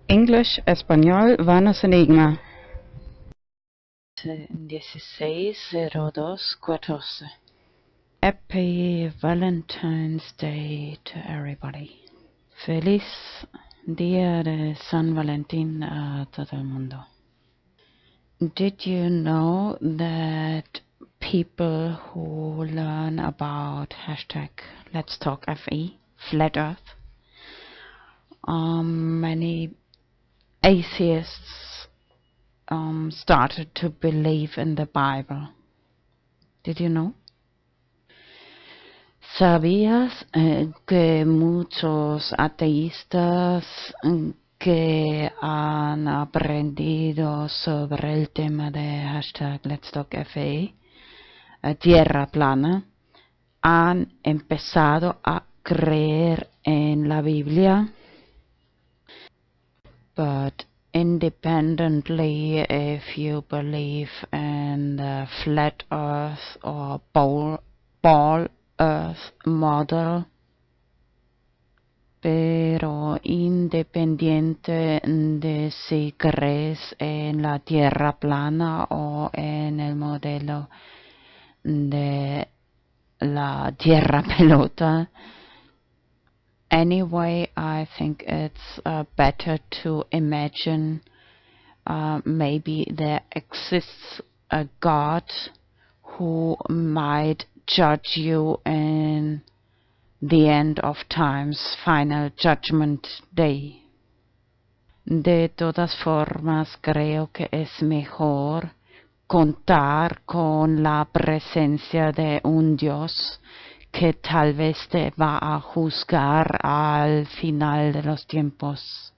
English, español, vanos enigma. 16/02/14. Happy Valentine's Day to everybody. Feliz Día de San Valentín a todo el mundo. Did you know that people who learn about hashtag Let's Talk FE, Flat Earth, many atheists started to believe in the Bible? Did you know? ¿Sabías que muchos ateístas que han aprendido sobre el tema de hashtag Let's Talk FE, Tierra plana, han empezado a creer en la Biblia? But independently, if you believe in the flat earth or ball earth model, pero independiente de si crees en la tierra plana o en el modelo de la tierra pelota, anyway, I think it's better to imagine maybe there exists a God who might judge you in the end of time's final judgment day. De todas formas, creo que es mejor contar con la presencia de un Dios que tal vez te va a juzgar al final de los tiempos.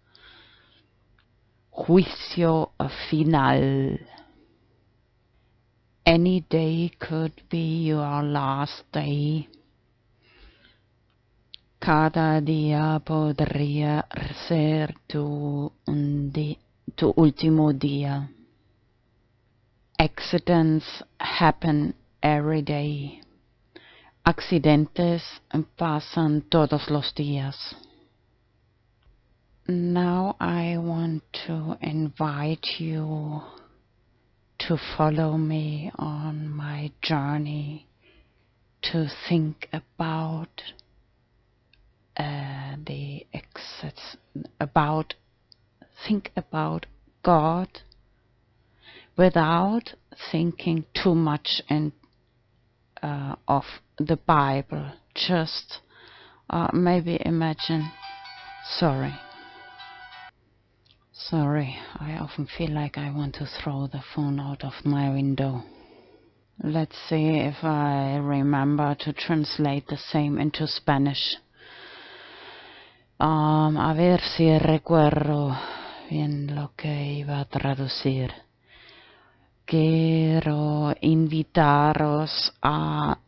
Juicio final. Any day could be your last day. Cada día podría ser tu último día. Accidents happen every day. Accidentes pasan todos los días. Now I want to invite you to follow me on my journey to think about think about God without thinking too much of the Bible. Just maybe imagine. Sorry, I often feel like I want to throw the phone out of my window. Let's see if I remember to translate the same into Spanish. A ver si recuerdo bien lo que iba a traducir. Quiero invitaros a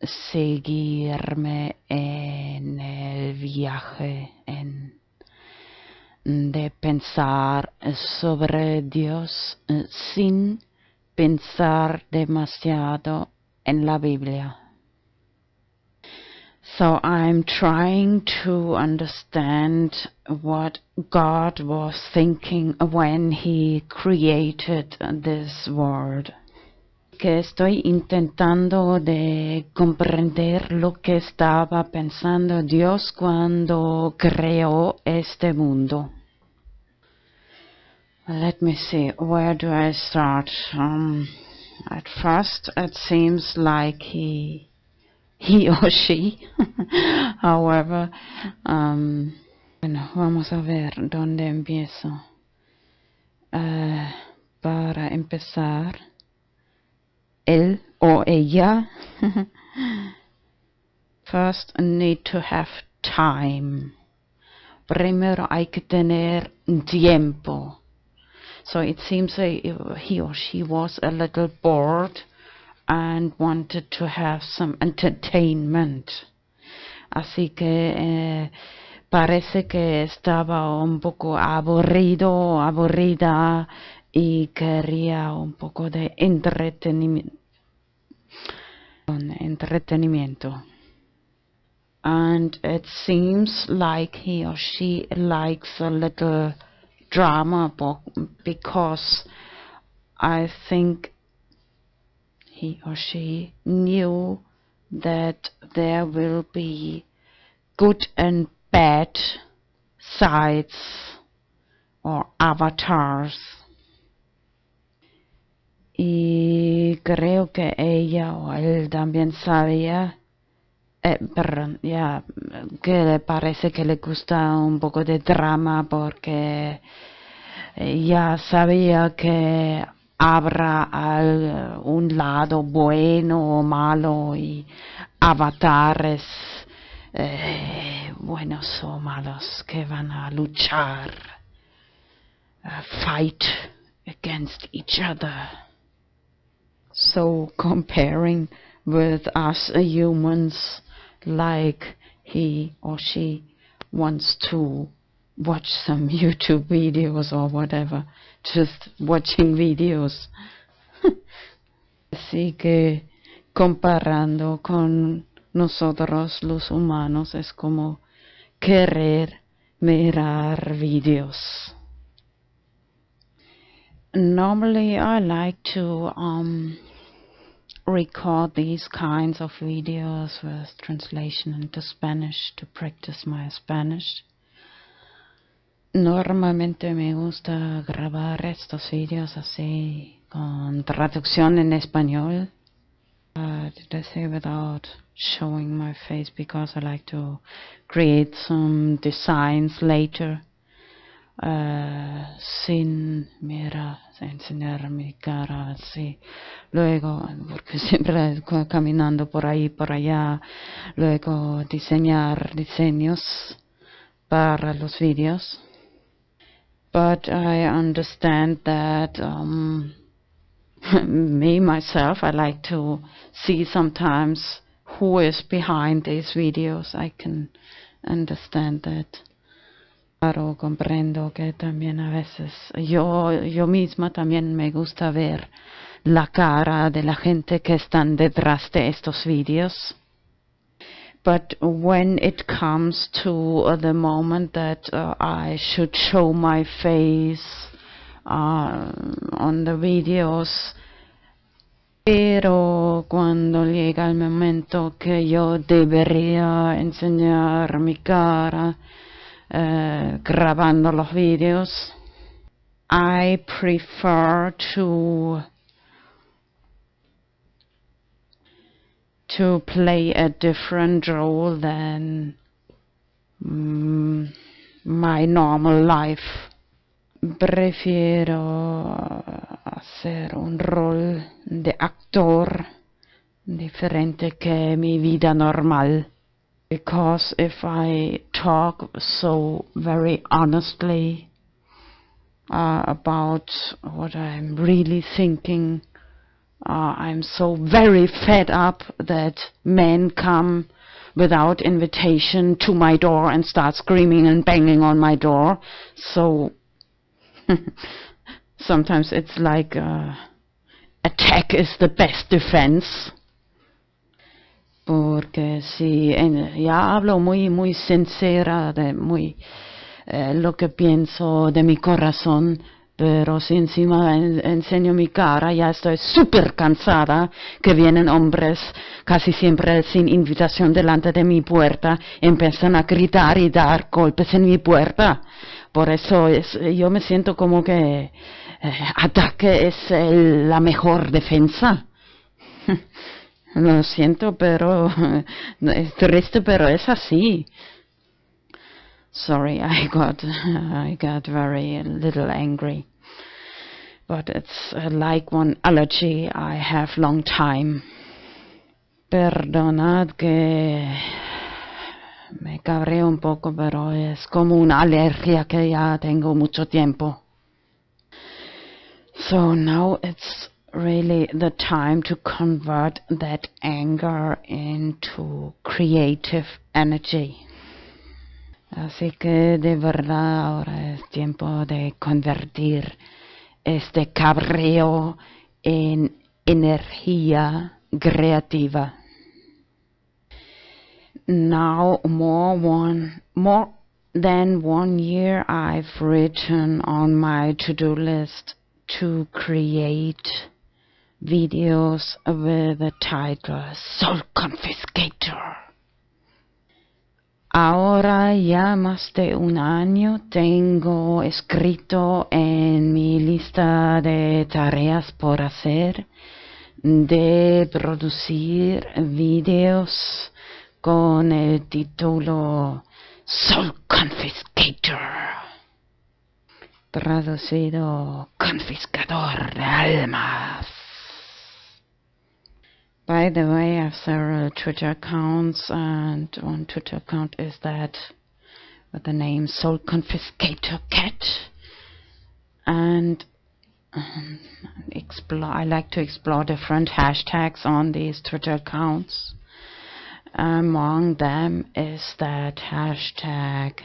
seguirme en el viaje de pensar sobre Dios sin pensar demasiado en la Biblia. So I'm trying to understand what God was thinking when He created this world. Que estoy intentando de comprender lo que estaba pensando Dios cuando creó este mundo. Let me see, where do I start? At first it seems like he or she, however, bueno, vamos a ver dónde empiezo. Para empezar, él o ella first need to have time. Primero hay que tener tiempo. So it seems he or she was a little bored and wanted to have some entertainment. Así que parece que estaba un poco aburrida y quería un poco de entretenimiento. And it seems like he or she likes a little drama because I think he or she knew that there will be good and bad sides or avatars. Y creo que ella o él también sabía, perdón, ya, que le parece que le gusta un poco de drama porque ya sabía que habrá un lado bueno o malo y avatares buenos o malos que van a luchar, fight against each other. So comparing with us humans, like he or she wants to watch some YouTube videos or whatever, just watching videos. Así que comparando con nosotros los humanos es como querer mirar videos. Normally I like to record these kinds of videos with translation into Spanish to practice my Spanish. Normalmente me gusta grabar estos videos así con traducción en español. Did I say without showing my face because I like to create some designs later. Sin enseñar mi cara así, luego porque siempre caminando por ahí por allá, luego diseñar diseños para los vídeos. But I understand that me myself, I like to see sometimes who is behind these videos. I can understand that. Claro, comprendo que también a veces yo misma también me gusta ver la cara de la gente que están detrás de estos vídeos. But when it comes to the moment that I should show my face on the videos, pero cuando llega el momento que yo debería enseñar mi cara, grabando los vídeos, I prefer to play a different role than my normal life. Prefiero hacer un rol de actor diferente que mi vida normal. Because if I talk so very honestly about what I'm really thinking, I'm so very fed up that men come without invitation to my door and start screaming and banging on my door. So sometimes it's like attack is the best defense. Porque si ya hablo muy sincera de lo que pienso de mi corazón, pero si encima enseño mi cara, ya estoy súper cansada que vienen hombres casi siempre sin invitación delante de mi puerta, empiezan a gritar y dar golpes en mi puerta. Por eso yo me siento como que ataque es la mejor defensa. Lo siento, pero es triste, pero es así. Sorry, I got very little angry. But it's like one allergy I have long time. Perdonad que me cabreo un poco, pero es como una alergia que ya tengo mucho tiempo. So now it's really the time to convert that anger into creative energy. Así que de verdad ahora es tiempo de convertir este cabreo en energía creativa. Now more Then 1 year I've written on my to-do list to create videos with the title Soul Confiscator. Ahora ya más de 1 año tengo escrito en mi lista de tareas por hacer de producir videos con el título Soul Confiscator, traducido confiscador de almas. By the way, I have several Twitter accounts, and one Twitter account is that with the name Soul Confiscator Cat. And I like to explore different hashtags on these Twitter accounts. Among them is that hashtag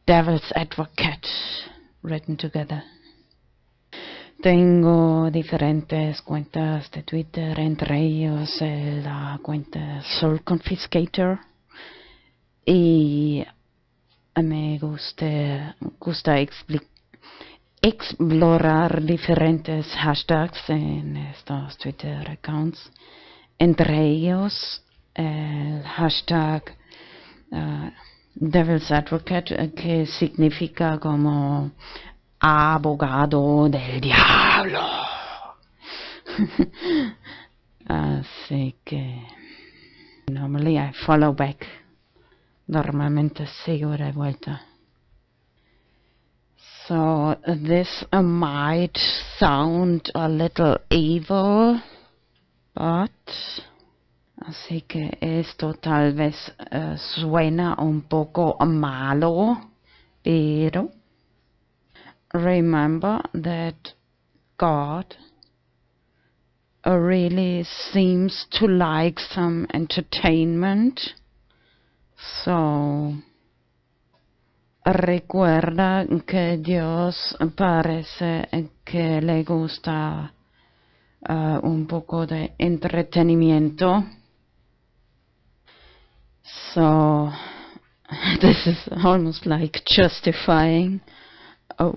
Devil's Advocate, written together. Tengo diferentes cuentas de Twitter, entre ellos la cuenta Soul Confiscator, y me gusta explorar diferentes hashtags en estos Twitter accounts, entre ellos el hashtag Devil's Advocate, que significa como abogado del diablo. Así que normally I follow back. Normalmente sigo de vuelta. So this might sound a little evil, but así que esto tal vez suena un poco malo, pero remember that God really seems to like some entertainment. So recuerda que Dios parece que le gusta un poco de entretenimiento. So this is almost like justifying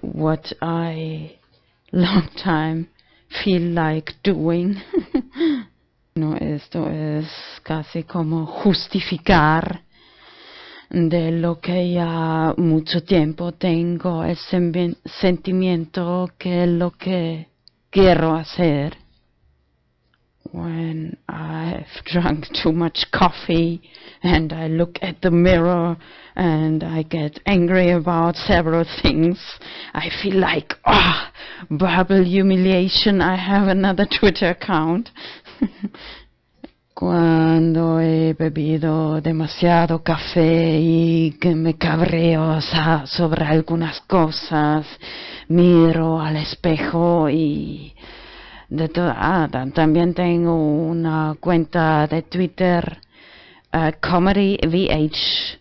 what I long time feel like doing. No, esto es casi como justificar de lo que ya mucho tiempo tengo el sentimiento que lo que quiero hacer. When I've drunk too much coffee and I look at the mirror and I get angry about several things, I feel like, verbal humiliation. I have another Twitter account. Cuando he bebido demasiado café y que me cabreo sobre algunas cosas, miro al espejo y también tengo una cuenta de Twitter, Comedy VH,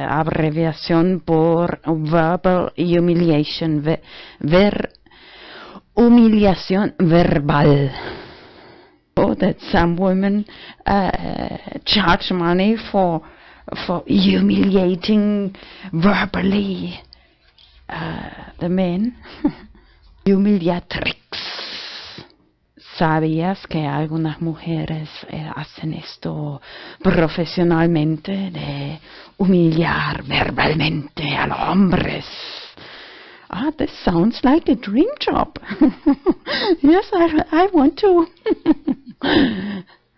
abreviación por Verbal Humiliation, humillación verbal. That some women charge money for humiliating verbally the men. Humiliatrix. ¿Sabías que algunas mujeres hacen esto profesionalmente, de humillar verbalmente a los hombres? This sounds like a dream job. Yes, I want to.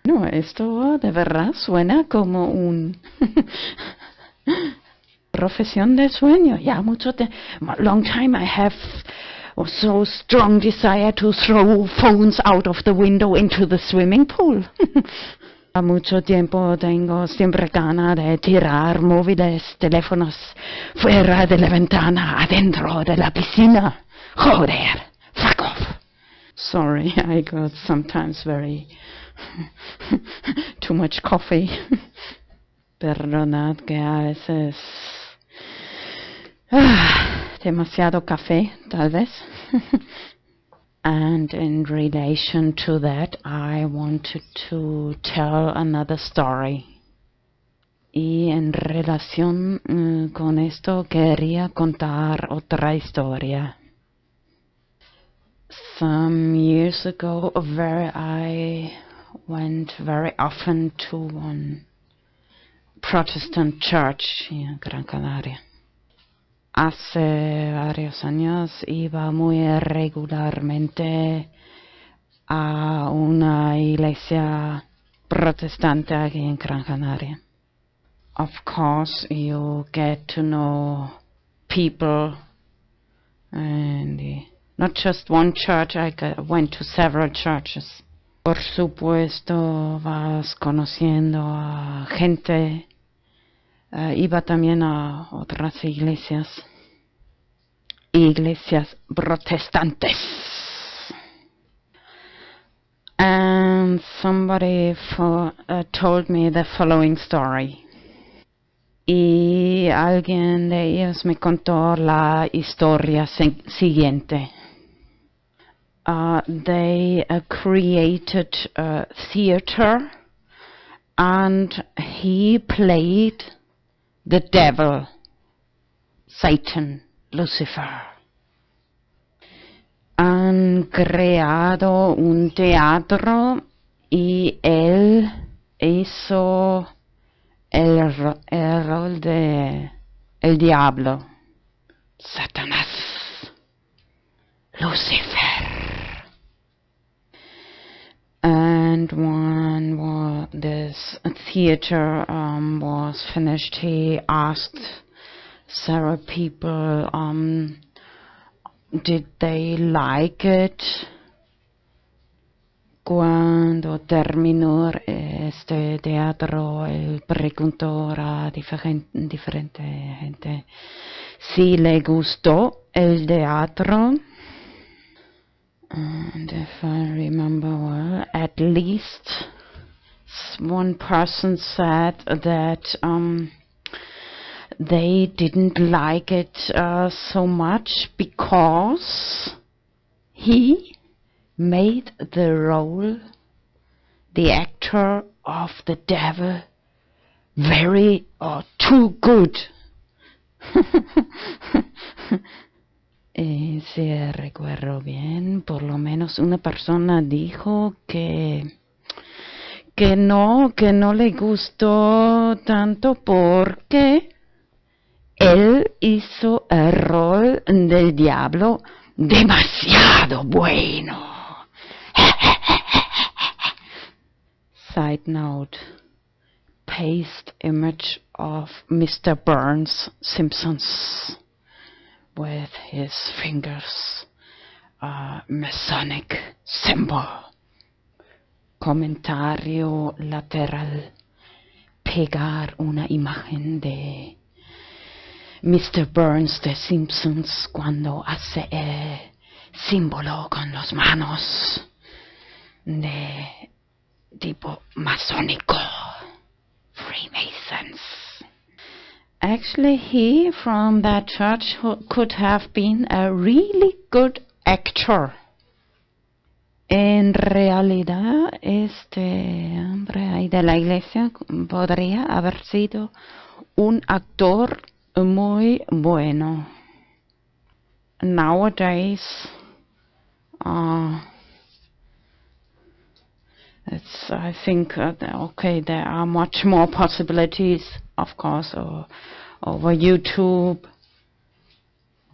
No, esto de verdad suena como un profesión de sueño. Ya mucho long time I have so strong desire to throw phones out of the window into the swimming pool. A mucho tiempo tengo siempre ganas de tirar móviles, teléfonos fuera de la ventana, adentro de la piscina. Joder, fuck off. Sorry, I got sometimes very too much coffee. Perdonad que a veces demasiado café, tal vez. And in relation to that, I wanted to tell another story. Y en relación con esto quería contar otra historia. Some years ago, where I went very often to one Protestant church in Gran Canaria. Hace varios años iba muy regularmente a una iglesia protestante aquí en Gran Canaria. Of course, you get to know people, and not just one church. Went to several churches. Por supuesto, vas conociendo a gente. Iba también a otras iglesias protestantes. And somebody told me the following story. Y alguien de ellos me contó la historia siguiente. They created a theater, and he played the devil, Satan, Lucifer. Han creado un teatro y él hizo el rol de el diablo, Satanás, Lucifer. And when this theater was finished, he asked several people, did they like it? Cuando terminó este teatro, él preguntó a diferente gente si le gustó el teatro. And if I remember well, at least one person said that they didn't like it so much because he made the role, the actor of the devil, very too good. Si recuerdo bien, por lo menos una persona dijo que no le gustó tanto porque él hizo el rol del diablo demasiado bueno. Side note, paste image of Mr. Burns Simpsons with his fingers, Masonic symbol. Comentario lateral, pegar una imagen de Mr. Burns de Simpsons cuando hace el símbolo con las manos de tipo masónico, Freemasons. Actually, he from that church could have been a really good actor. En realidad, este hombre ahí de la iglesia podría haber sido un actor muy bueno. Nowadays, I think, there are much more possibilities, of course, over YouTube.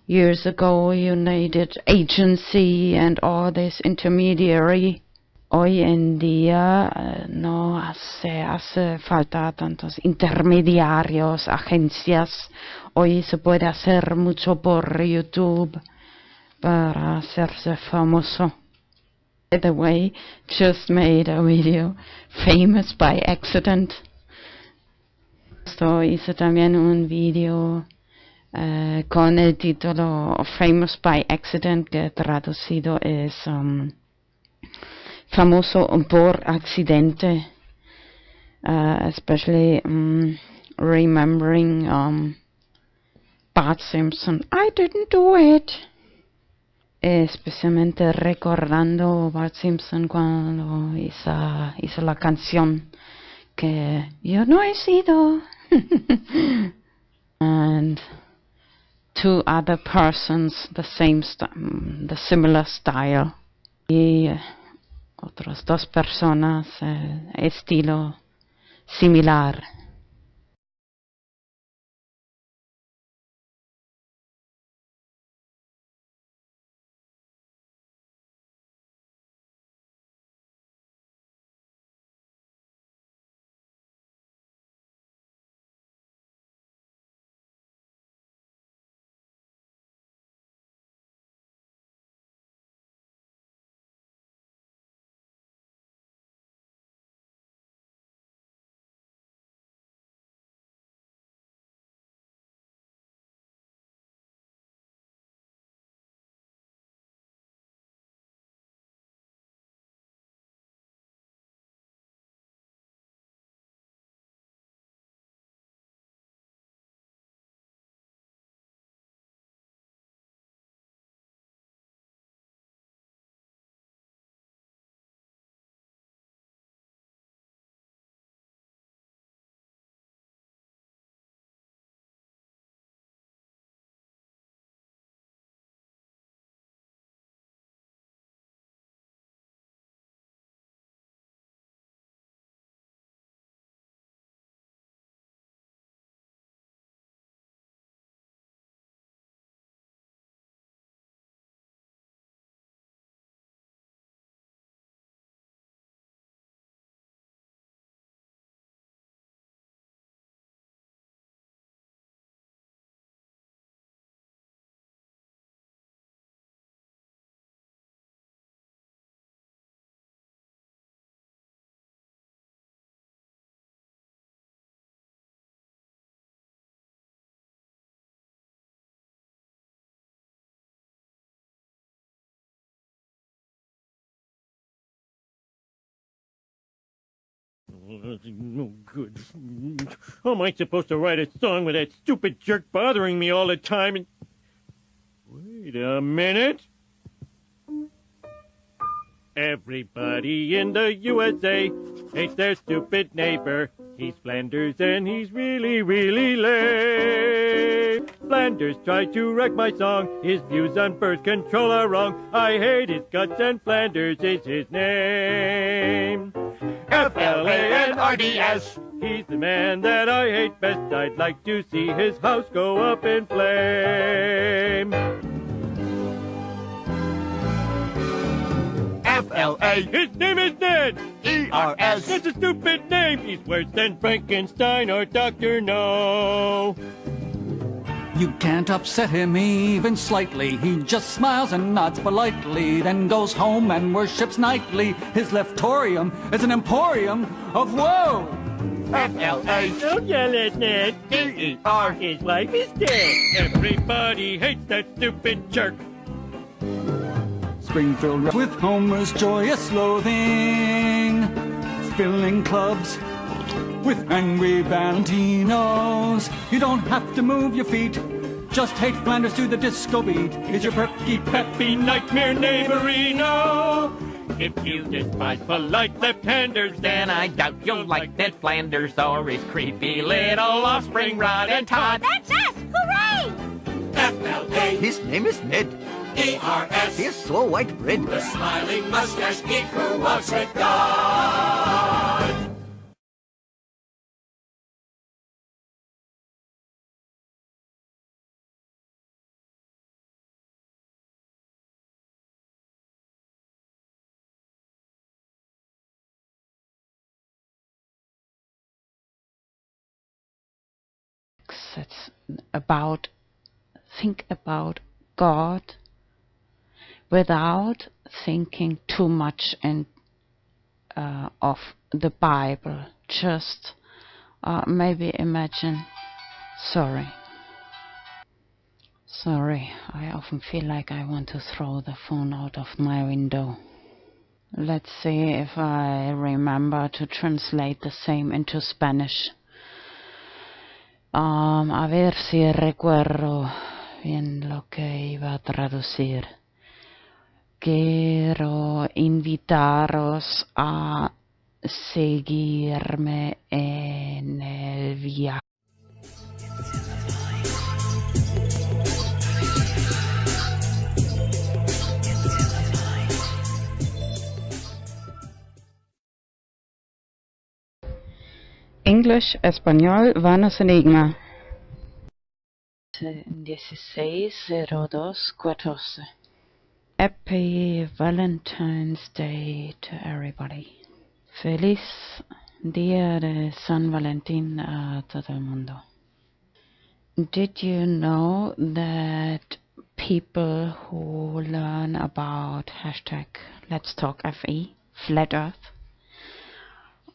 Years ago, you needed agency and all this intermediary. Hoy en día no hace falta tantos intermediarios, agencias. Hoy se puede hacer mucho por YouTube para hacerse famoso. By the way, just made a video, Famous by Accident. Hice también un video con el título Famous by Accident, que traducido es famoso por accidente, especially remembering Bart Simpson, I didn't do it. Especialmente recordando Bart Simpson cuando hizo la canción que yo no he sido. And two other persons, the similar style. Y otras dos personas, estilo similar. No good. How am I supposed to write a song with that stupid jerk bothering me all the time? And wait a minute. Everybody in the USA hates their stupid neighbor. He's Flanders and he's really, really lame. Flanders tried to wreck my song. His views on birth control are wrong. I hate his guts and Flanders is his name. Flanders. He's the man that I hate best. I'd like to see his house go up in flame. FLA. His name is Ned. ERS. That's a stupid name. He's worse than Frankenstein or Dr. No. You can't upset him even slightly. He just smiles and nods politely, then goes home and worships nightly. His leftorium is an emporium of woe. FLA. Don't yell at Ned. DER. His wife is dead. Everybody hates that stupid jerk. Springfield with Homer's joyous loathing, filling clubs with angry Valentinos. You don't have to move your feet, just hate Flanders to the disco beat. Is your perky peppy Nightmare neighborino. If you despise polite left-handers, Then I doubt you'll like Ned Flanders or his creepy little offspring Rod and Todd. That's us! Hooray! FLA. His name is Ned. ERS. He's so white bread. The smiling mustache geek who walks with God. It's about, think about God without thinking too much of the Bible. Just maybe imagine. Sorry, I often feel like I want to throw the phone out of my window. Let's see if I remember to translate the same into Spanish. A ver si recuerdo bien lo que iba a traducir. Quiero invitaros a seguirme en el viaje. English, español, vanos enigma. 160214. Happy Valentine's Day to everybody. Feliz Día de San Valentín a todo el mundo. Did you know that people who learn about hashtag Let's Talk FE, Flat Earth,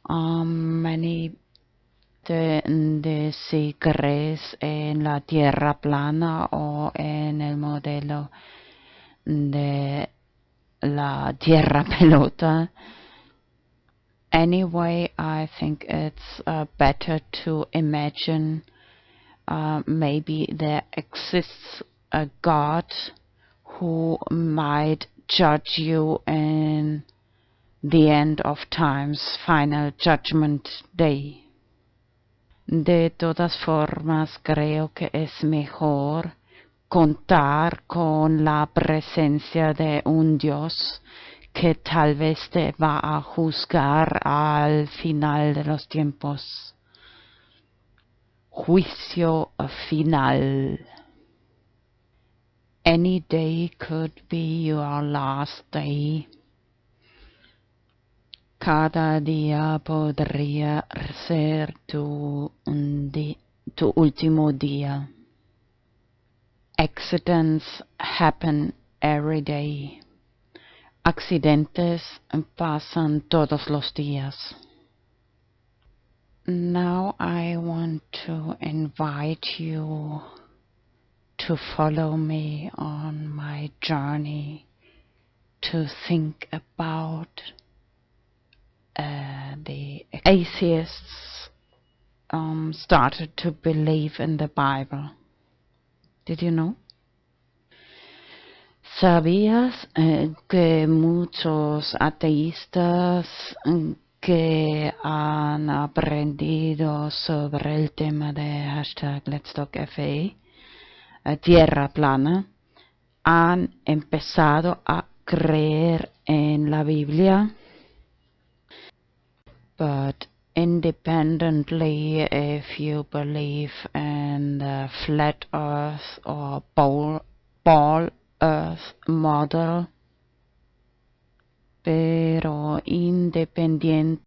many de si crees en la tierra plana o en el modelo de la tierra pelota. Anyway, I think it's better to imagine maybe there exists a God who might judge you in the end of time's final judgment day. De todas formas, creo que es mejor contar con la presencia de un Dios que tal vez te va a juzgar al final de los tiempos. Juicio final. Any day could be your last day. Cada día podría ser tu último día. Accidents happen every day. Accidentes pasan todos los días. Now I want to invite you to follow me on my journey to think about the atheists started to believe in the Bible. Did you know? ¿Sabías que muchos ateístas que han aprendido sobre el tema de hashtag Let's Talk FE, tierra plana, han empezado a creer en la Biblia? But independently, if you believe in the flat earth or ball earth model, pero independiente